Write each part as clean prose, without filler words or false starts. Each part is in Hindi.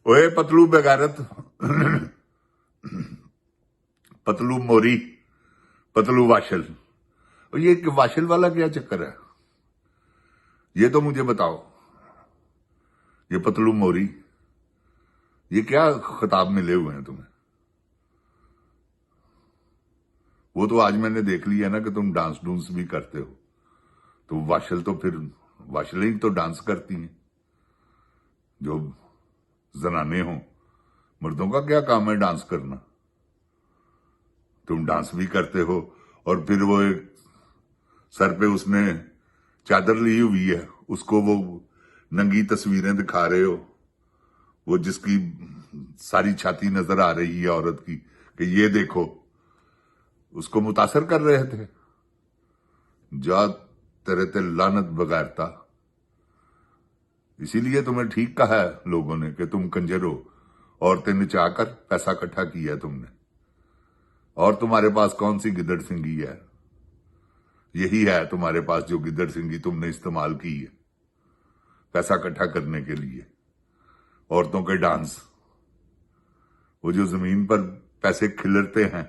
ओए पतलू बेगारत, पतलू मोरी, पतलू वाशल। और ये वाशल वाला क्या चक्कर है? ये तो मुझे बताओ। ये पतलू मोरी, ये क्या खिताब मिले हुए हैं तुम्हें? वो तो आज मैंने देख लिया ना कि तुम डांस डूंस भी करते हो। तो वाशल तो फिर वाशल ही तो डांस करती हैं। जो जनाने हो, मर्दों का क्या काम है डांस करना? तुम डांस भी करते हो और फिर वो एक सर पे उसने चादर ली हुई है, उसको वो नंगी तस्वीरें दिखा रहे हो। वो जिसकी सारी छाती नजर आ रही है औरत की, कि ये देखो, उसको मुतासर कर रहे थे। जा तेरे ते लानत बगैरता। इसीलिए तुम्हें ठीक कहा है लोगों ने कि तुम कंजर हो। औरतें नचाकर पैसा इकट्ठा किया है तुमने। और तुम्हारे पास कौन सी गिदड़ सिंगी है? यही है तुम्हारे पास जो गिदड़ सिंगी तुमने इस्तेमाल की है पैसा इकट्ठा करने के लिए। औरतों के डांस, वो जो जमीन पर पैसे खिलरते हैं,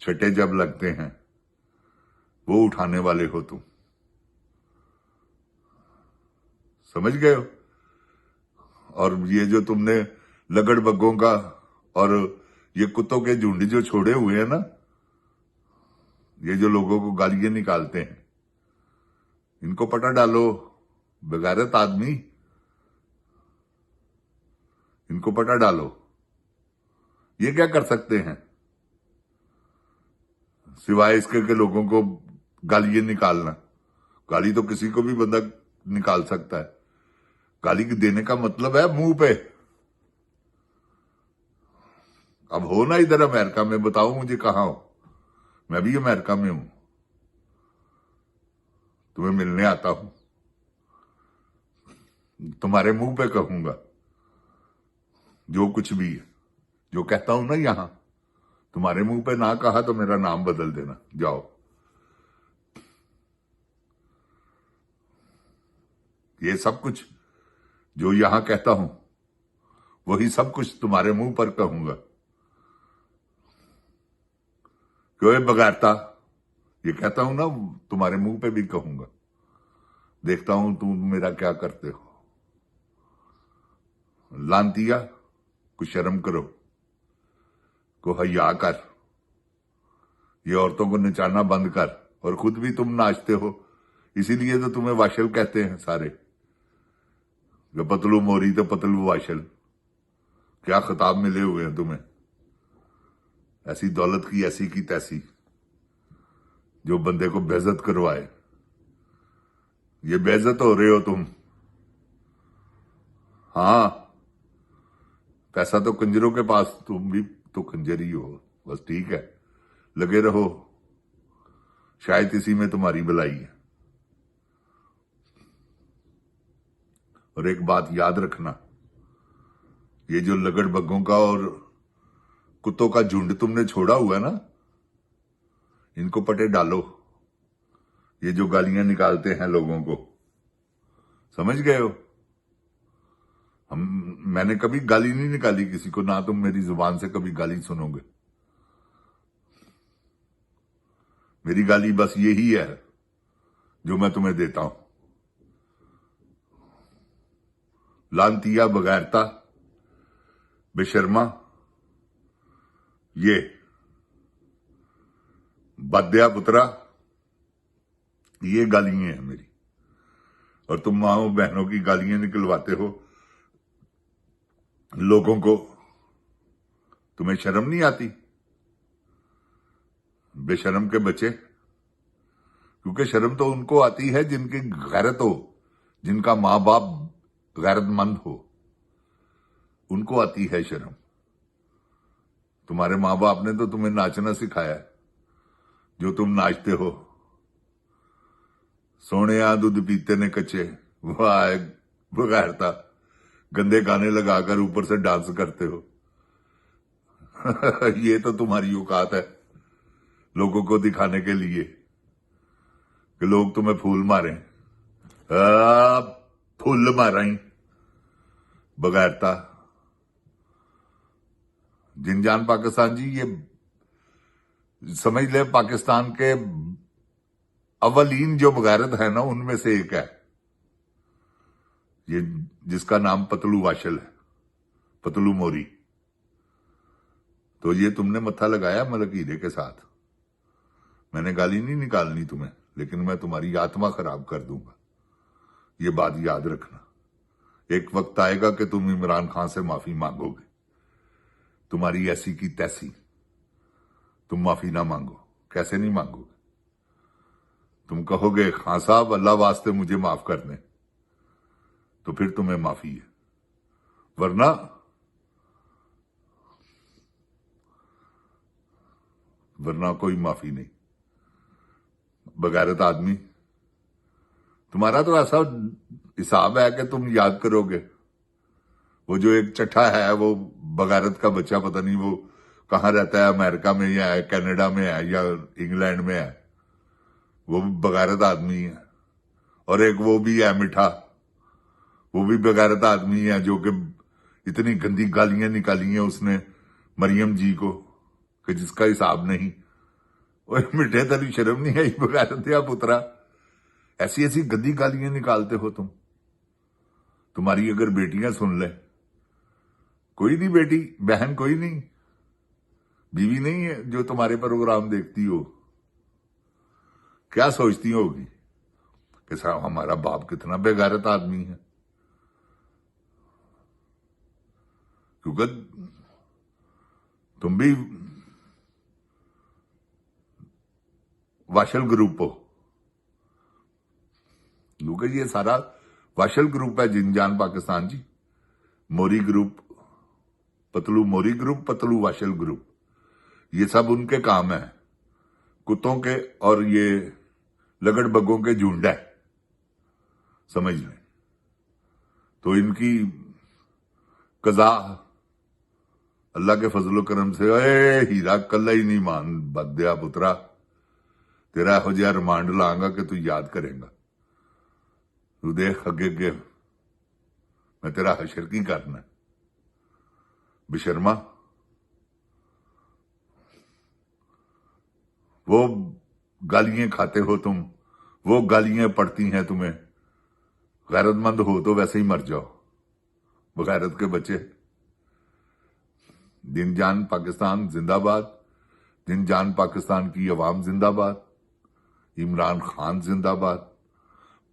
छठे जब लगते हैं, वो उठाने वाले हो तुम। समझ गए हो? और ये जो तुमने लगड़ बग्गों का और ये कुत्तों के झुंड जो छोड़े हुए हैं ना, ये जो लोगों को गालियां निकालते हैं, इनको पटा डालो। बेगैरत आदमी, इनको पटा डालो। ये क्या कर सकते हैं सिवाय इसके के लोगों को गालियां निकालना? गाली तो किसी को भी बंदा निकाल सकता है। गाली देने का मतलब है मुंह पे। अब हो ना इधर अमेरिका में, बताओ मुझे कहां हो? मैं भी अमेरिका में हूं, तुम्हें मिलने आता हूं। तुम्हारे मुंह पे कहूंगा जो कुछ भी है, जो कहता हूं ना यहां। तुम्हारे मुंह पे ना कहा तो मेरा नाम बदल देना, जाओ। ये सब कुछ जो यहां कहता हूं, वही सब कुछ तुम्हारे मुंह पर कहूंगा। क्यों बगैरता, ये कहता हूं ना, तुम्हारे मुंह पे भी कहूंगा। देखता हूं तुम मेरा क्या करते हो। लांतिया, कुछ शर्म करो, को हया कर। ये औरतों को नचाना बंद कर। और खुद भी तुम नाचते हो, इसीलिए तो तुम्हें वाशल कहते हैं सारे। जो पतलू मोरी तो पतलू वाशल, क्या खिताब मिले हुए हैं तुम्हें? ऐसी दौलत की ऐसी की तैसी, जो बंदे को बेइज्जत करवाए। ये बेइज्जत हो रहे हो तुम। हाँ, पैसा तो कंजरों के पास, तुम भी तो कंजर ही हो। बस ठीक है, लगे रहो, शायद इसी में तुम्हारी भलाई है। और एक बात याद रखना, ये जो लगड़ बग्गों का और कुत्तों का झुंड तुमने छोड़ा हुआ है ना, इनको पटे डालो। ये जो गालियां निकालते हैं लोगों को, समझ गए हो? मैंने कभी गाली नहीं निकाली किसी को, ना तुम मेरी जुबान से कभी गाली सुनोगे। मेरी गाली बस यही है जो मैं तुम्हें देता हूं। लांतिया, बगैरता, बेशर्मा, ये बद्या पुत्रा, ये गालियां हैं मेरी। और तुम माओ बहनों की गालियां निकलवाते हो लोगों को। तुम्हें शर्म नहीं आती? बेशर्म के बच्चे। क्योंकि शर्म तो उनको आती है जिनकी गैरत हो, जिनका मां बाप गैरतमंद हो, उनको आती है शर्म। तुम्हारे मां बाप ने तो तुम्हें नाचना सिखाया है, जो तुम नाचते हो। सोने दूध पीते ने कच्चे, वाह बगैरता, गंदे गाने लगाकर ऊपर से डांस करते हो। ये तो तुम्हारी औकात है लोगों को दिखाने के लिए कि लोग तुम्हें फूल मारें। फूल मारा ही, बगैरता। जिनजान पाकिस्तान जी, ये समझ ले पाकिस्तान के अव्वलीन जो बगैरत है ना, उनमें से एक है ये, जिसका नाम पतलू वाशल है, पतलू मोरी। तो ये तुमने मत्था लगाया मलक हीरे के साथ। मैंने गाली नहीं निकालनी तुम्हें, लेकिन मैं तुम्हारी आत्मा खराब कर दूंगा, ये बात याद रखना। एक वक्त आएगा कि तुम इमरान खान से माफी मांगोगे, तुम्हारी ऐसी की तैसी, तुम माफी ना मांगो। कैसे नहीं मांगोगे? तुम कहोगे खान साहब अल्लाह वास्ते मुझे माफ कर दें, तो फिर तुम्हें माफी है, वरना कोई माफी नहीं। बगैरत आदमी, तुम्हारा तो ऐसा हिसाब है कि तुम याद करोगे। वो जो एक चट्ठा है, वो बगैरत का बच्चा, पता नहीं वो कहां रहता है, अमेरिका में या है, कनाडा में है या इंग्लैंड में है, वो भी बगैरत आदमी है। और एक वो भी है मिठा, वो भी बगैरत आदमी है, जो कि इतनी गंदी गालियां निकाली हैं उसने मरियम जी को कि जिसका हिसाब नहीं। और मिठे तेरी शर्म नहीं आई बगैरत या पुत्रा? ऐसी ऐसी गंदी गालियां निकालते हो तुम। तुम्हारी अगर बेटियां सुन ले, कोई नहीं बेटी बहन, कोई नहीं बीवी नहीं है जो तुम्हारे प्रोग्राम देखती हो, क्या सोचती होगी कि साहब हमारा बाप कितना बेगैरत आदमी है? क्योंकि तुम भी वाशल ग्रुप हो, क्योंकि ये सारा वाशल ग्रुप है, जिनजान पाकिस्तान जी। मोरी ग्रुप, पतलू मोरी ग्रुप, पतलू वाशल ग्रुप, ये सब उनके काम है, कुत्तों के और ये लगड़बगों के झुंड है, समझ लें। तो इनकी कजा अल्लाह के फजलो करम से, ए हीरा कल्ला ही नहीं मान बदया पुत्रा, तेरा हो जिहा रिमांड लांगा कि तू याद करेगा। तू देख अगे अगे मैं तेरा हशर की करना, बेशर्मा। वो गालियां खाते हो तुम, वो गालियां पड़ती हैं तुम्हें। गैरतमंद हो तो वैसे ही मर जाओ, बगैरत के बच्चे। जिनजान पाकिस्तान जिंदाबाद, जिनजान पाकिस्तान की अवाम जिंदाबाद, इमरान खान जिंदाबाद,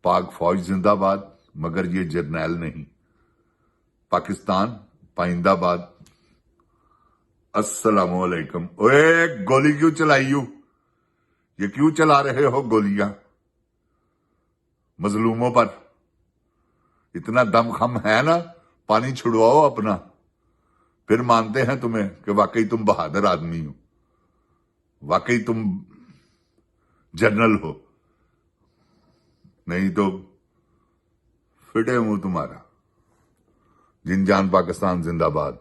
पाक फौज जिंदाबाद, मगर ये जर्नैल नहीं। पाकिस्तान पाइंदाबाद। अस्सलामुअलैकुम। ओए गोली क्यों चलाई यू? ये क्यों चला रहे हो गोलियां मजलूमों पर? इतना दमखम है ना, पानी छुड़वाओ अपना, फिर मानते हैं तुम्हें कि वाकई तुम बहादुर आदमी हो, वाकई तुम जनरल हो। नहीं तो फिटे मुंह तुम्हारा। जिनजान पाकिस्तान जिंदाबाद।